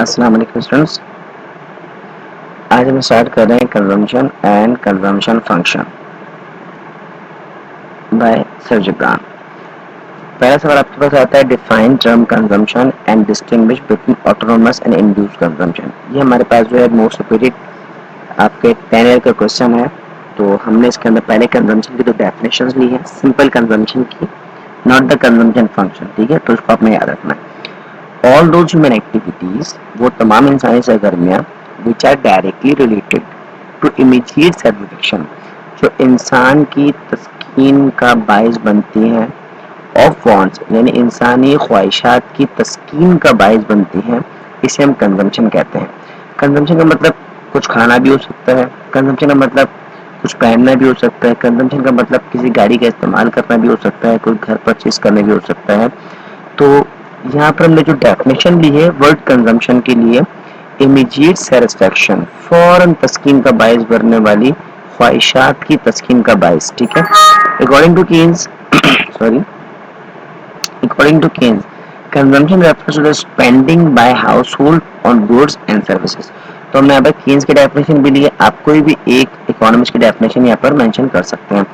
अस्सलाम वालेकुम स्टूडेंट्स। आज हम स्टार्ट कर रहे हैं consumption and consumption function by sir Jibran. पहला सवाल आपके पास आता है, define term consumption and distinguish between autonomous and induced consumption. ये हमारे पास जो है मोस्ट रिपीटेड आपके 10 ईयर का क्वेश्चन है। तो हमने इसके अंदर पहले कंजम्पशन की 2 डेफिनेशंस ली है, सिंपल कंजम्पशन की, नॉट द कंजम्पशन फंक्शन। ठीक है, तो इसको आपने याद रखना है। ऑल दोज ह्यूमन एक्टिविटीज, वो तमाम इंसानी सरगर्मियां which are directly related to immediate satisfaction, जो इंसान की तस्कीन का बायस बनती हैं, ऑफ वांट्स यानी इंसानी ख्वाहिशात की तस्कीन का बायस बनती हैं, इसे हम कंजम्पशन कहते हैं। कंजम्पशन का मतलब कुछ खाना भी हो सकता है, कंजम्पशन का मतलब कुछ पहनना भी हो सकता है, कंजम्पशन का मतलब किसी गाड़ी का इस्तेमाल करना भी हो सकता है, कोई घर परचेज करने भी हो सकता है। तो यहाँ पर हमने जो डेफिनेशन ली है वर्ड कंजम्पशन के लिए, इमीडिएट सेटिस्फेक्शन, फौरन तस्कीन का बायस बनने वाली ख्वाहिशात की तस्कीन का बायस। ठीक है, according to Keynes sorry according to Keynes consumption refers to the spending by household on goods and services. तो हमने यहाँ पर केन्स की डेफिनेशन भी ली है, आप कोई भी एक इकोनॉमिस्ट की डेफिनेशन यहाँ पर मेंशन कर सकते हैं।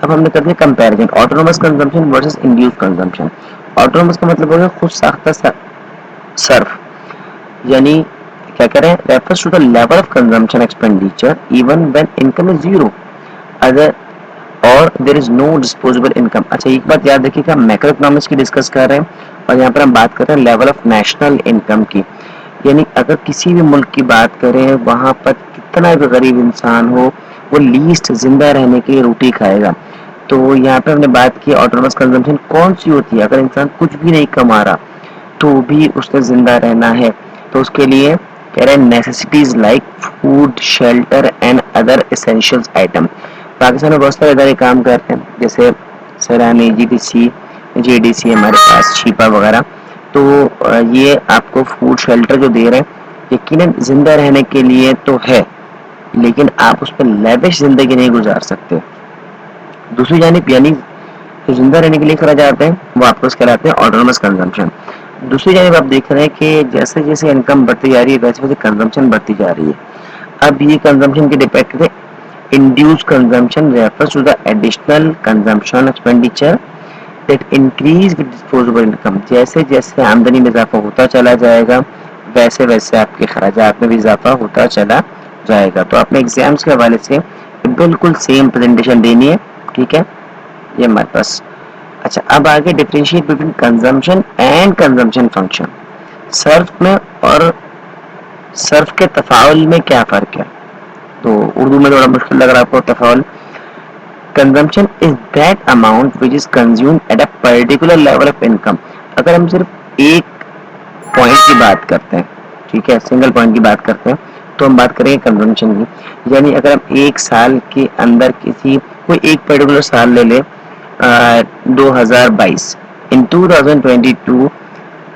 अब हमने करते हैं comparison, autonomous consumption versus induced consumption. Autonomous का मतलब होगा खुद साख्ता सर्फ, यानी क्या करें, refers to the level of consumption expenditure even when income is zero other और there is no disposable income. अच्छा, एक बात याद रखिएगा, मैक्रो इकोनॉमिक्स की डिस्कस कर रहे हैं और यहाँ पर हम बात कर रहे हैं लेवल ऑफ नेशनल इनकम की, यानी अगर किसी भी मुल्क की बात करें वहां पर कितना भी गरीब इंसान हो वो लीस्ट जिंदा रहने के लिए रोटी खाएगा। तो यहाँ पे हमने बात की ऑटोनोमस कंजम्पशन कौन सी होती है, अगर इंसान कुछ भी नहीं कमा रहा तो भी उसने जिंदा रहना है, तो उसके लिए कह रहे हैं necessities like food, shelter and other essentials item. Pakistan में बहुत सारे इदारे काम कर रहे हैं, जैसे सराहनी, जीडीसी, जेडीसी, हमारे पास शिपा वगैरह। तो ये आपको फूड शेल्टर जो दे रहे हैं यकीनन जिंदा रहने के लिए तो है, लेकिन आप उस पर लेविश जिंदगी नहीं गुजार सकते। दूसरी जानिब यानी जो जिंदा रहने के लिए करा जाते हैं वो आपको कहलाते हैं ऑटोनोमस कंजम्पशन। दूसरी जानिब आप देख रहे हैं कि जैसे जैसे इनकम बढ़ती जा रही है वैसे वैसे कंजम्पशन बढ़ती जा रही है। अब ये कंजम्पशन की डिपेंड करते हैं, induced consumption refers to the additional consumption expenditure that increase with disposable income. जैसे जैसे आमदनी में इजाफा होता चला जाएगा वैसे वैसे आपके खर्चात में भी इजाफा होता चला जाएगा। तो आपने एग्जाम्स के हवाले से बिल्कुल सेम प्रेजेंटेशन देनी है। ठीक है, ये हमारे पास। अच्छा, अब आगे differentiate between consumption and consumption function. Surf में और सर्फ के तफाउल में क्या फर्क है, तो उर्दू में थोड़ा मुश्किल लग रहा है आपको तफाउल। Consumption is that amount which is consumed at a particular level of income. अगर हम सिर्फ एक पॉइंट की बात करते हैं, ठीक है, सिंगल पॉइंट की बात करते हैं, तो हम बात करेंगे कंजम्पशन की। यानी अगर हम एक साल के अंदर किसी कोई एक पर्टिकुलर साल ले ले, 2022, इन 2022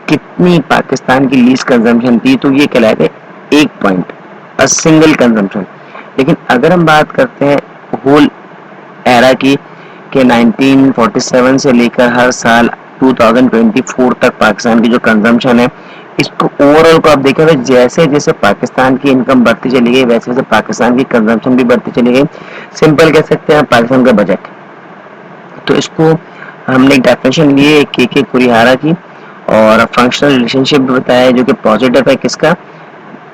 कितनी पाकिस्तान की लीज कंजम्पशन थी, तो ये कहलाएगा एक पॉइंट, अ सिंगल कंजम्पशन। लेकिन अगर हम बात करते हैं होल एरा की कि 1947 से लेकर हर साल 2024 तक पाकिस्तान की जो कंजम्पशन है, इसको ओवरऑल को आप देखें तो जैसे जैसे पाकिस्तान की इनकम बढ़ती चली गई वैसे वैसे पाकिस्तान की कंजम्पशन भी बढ़ती चली गई। सिंपल कह सकते हैं पाकिस्तान का बजट। तो इसको हमने एक डेफिनेशन ली है के कुरिहारा की, और फंक्शनल रिलेशनशिप भी बताया है जो कि पॉजिटिव है, किसका,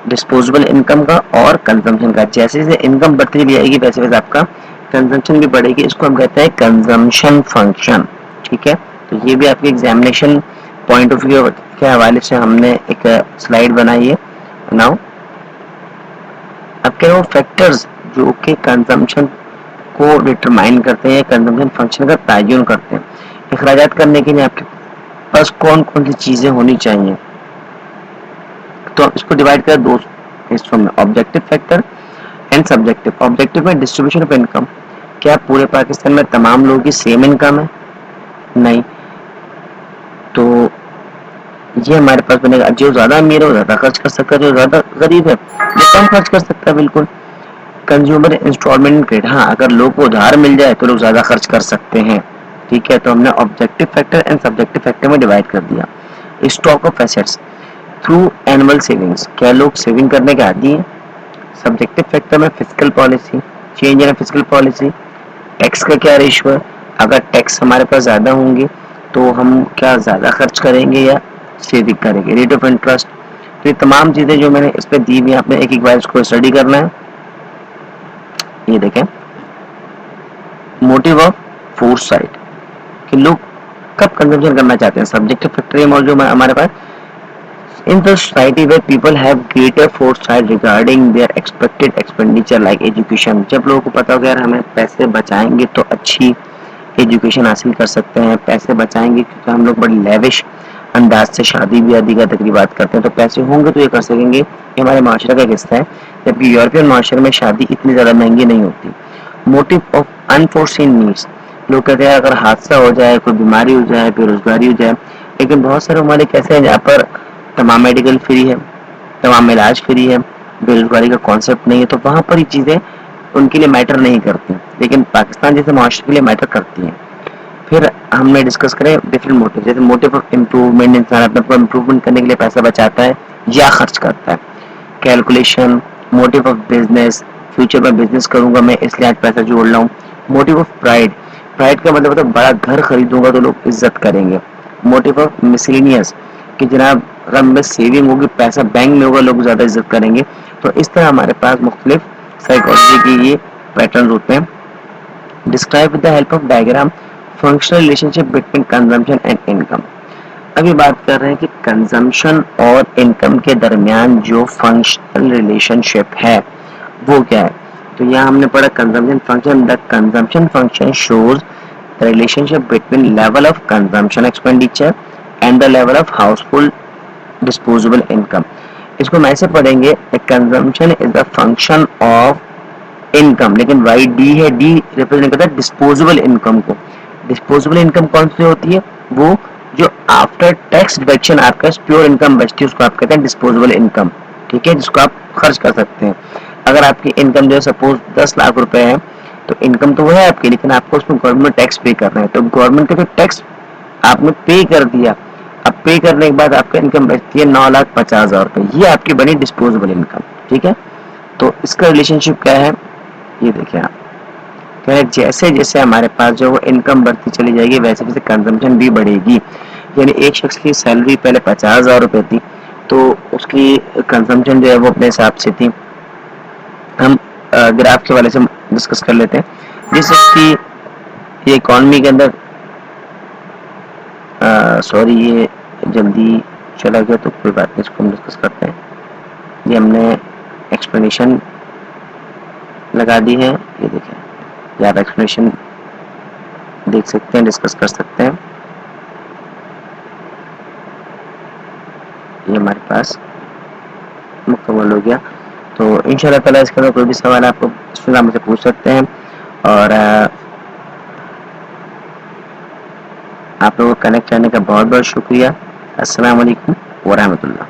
डिस्पोजेबल इनकम का और कंजम्पशन का। जैसे जैसे इनकम बढ़ती चली जाएगी वैसे वैसे आपका कंजम्पशन भी बढ़ेगी, इसको हम कहते हैं कंजम्पशन फंक्शन। ठीक है, तो ये भी आपके एग्जामिनेशन पॉइंट ऑफ व्यू के हवाले से हमने एक स्लाइड बनाई है। नाउ अब क्या वो फैक्टर्स जो कि कंजम्पशन को डिटरमाइन करते हैं, कंजम्पशन फंक्शन का तयन करते हैं। अखराजात करने के लिए आपके पास कौन कौन सी चीजें होनी चाहिए, तो इसको डिवाइड कर दो हिस्सों में, objective factor and subjective. Objective में डिस्ट्रीब्यूशन ऑफ इनकम, क्या पूरे पाकिस्तान में तमाम लोगों की सेम इनकम है, नहीं, तो ये हमारे पास बनेगा जो ज्यादा अमीर है वो ज्यादा खर्च कर सकता है, जो ज्यादा गरीब है वो कम खर्च कर सकता है। बिल्कुल। कंज्यूमर इंस्टॉलमेंट क्रेडिट, हाँ, अगर लोग को उधार मिल जाए तो लोग ज्यादा खर्च कर सकते हैं। ठीक है, तो हमने objective factor and subjective factor में डिवाइड कर दिया। Stock of assets, through annual savings, क्या लोग सेविंग करने के आदी हैं? सब्जेक्टिव फैक्टर में physical policy, change in physical policy, tax का क्या रेशो है, अगर टैक्स हमारे पास ज़्यादा होंगे तो हम क्या ज़्यादा खर्च करेंगे या सेविंग करेंगे, रेट ऑफ इंटरेस्ट। तो ये तमाम चीज़ें जो मैंने इस पर दी हुई, आपने एक एक बार इसको स्टडी करना है। ये देखें, मोटिव ऑफ फोर्स साइड कि लोग कब कंजम्पशन करना चाहते हैं, सब्जेक्टिव फैक्टर मौजूद हमारे पास। In the society where people have greater foresight regarding their expected expenditure like education, जब लोगों को पता हो यार हमें पैसे बचाएंगे तो अच्छी एजुकेशन हासिल कर सकते हैं, पैसे बचाएंगे क्योंकि हम लोग बड़ी लेविश अंदाज से शादी ब्याह का तकरीबात करते हैं, तो पैसे होंगे तो ये कर सकेंगे, ये हमारे माशरे का हिस्सा है। जबकि यूरोपियन माशरे में शादी इतनी ज़्यादा महंगी नहीं होती। मोटिव ऑफ अनफोर्सीन नीड्स, लोग कहते हैं अगर हादसा हो जाए, कोई बीमारी हो जाए, बेरोजगारी हो जाए, लेकिन बहुत सारे ममालिक ऐसे हैं जहाँ पर तमाम मेडिकल फ्री है, तमाम इलाज फ्री है, बेरोजगारी का कॉन्सेप्ट नहीं है, तो वहाँ पर ये चीज़ें उनके लिए मैटर नहीं करती, लेकिन पाकिस्तान जैसे माशरे के लिए मैटर करती हैं। फिर हमने डिस्कस करें डिफरेंट मोटिव, जैसे मोटिव ऑफ इम्प्रूवमेंट, इंसान अपने को इम्प्रूवमेंट करने के लिए पैसा बचाता है या खर्च करता है। Calculation, motive of business, future में बिजनेस करूंगा मैं इसलिए आज पैसा जोड़ रहा हूँ। मोटिव ऑफ प्राइड, प्राइड का मतलब होता है बड़ा घर खरीदूंगा तो लोग इज्जत करेंगे। मोटिव ऑफ मिसलिनियस कि जनाब अगर मेरे सेविंग होगी, पैसा बैंक में होगा, लोग ज़्यादा इज्जत करेंगे। तो इस तरह हमारे पास मुख्तलिफ साइकोलॉजी की ये पैटर्न होते हैं। Describe with the help of diagram functional relationship between consumption and income. अभी बात कर रहे हैं कि कंजम्पशन और इनकम के दरमियान जो फंक्शनल रिलेशनशिप है वो क्या है। तो यहाँ हमने पढ़ा consumption function, the consumption function shows the relationship between level of consumption expenditure and the level of household disposable income. इसको हम ऐसे पढ़ेंगे, consumption is the function of income, लेकिन वाई डी है, डी रिप्रेजेंट करता है डिस्पोजेबल इनकम को। Disposable income कौन सी होती है, वो जो आफ्टर टैक्स डिडक्शन आपका प्योर इनकम बचती है उसको आप कहते हैं डिस्पोजेबल इनकम। ठीक है, जिसको आप खर्च कर सकते हैं। अगर आपकी इनकम जो है सपोज 10 लाख रुपए है, तो इनकम तो वो है आपकी, लेकिन आपको उसमें गवर्नमेंट टैक्स पे करना है, तो गवर्नमेंट का जो टैक्स आपने पे कर दिया, अब पे करने के बाद आपका इनकम बचती है 9,50,000 रुपए, ये आपकी बनी डिस्पोजेबल इनकम। ठीक है, तो इसका रिलेशनशिप क्या है, ये देखिए आप कह रहे जैसे जैसे हमारे पास जो इनकम बढ़ती चली जाएगी वैसे वैसे कंजम्पशन भी बढ़ेगी। यानी एक शख्स की सैलरी पहले 50,000 रुपए थी, तो उसकी कंजम्पशन जो है वो अपने हिसाब से थी। हम ग्राफ के वाले से डिस्कस कर लेते हैं। जिस शख्स की ये इकॉनमी के अंदर, सॉरी ये जल्दी चला गया तो कोई बात नहीं, इसको हम डिस्कस करते हैं। ये हमने एक्सप्लेनेशन लगा दी है, ये देखें, आप एक्सप्लेनेशन देख सकते हैं, डिस्कस कर सकते हैं। ये हमारे पास मुकम्मल हो गया। तो इंशाल्लाह ताला इसके अंदर कोई भी सवाल आपको इसमें मुझसे पूछ सकते हैं। और आप लोगों को कनेक्ट करने का बहुत बहुत शुक्रिया। अस्सलाम वालेकुम व रहमतुल्लाह।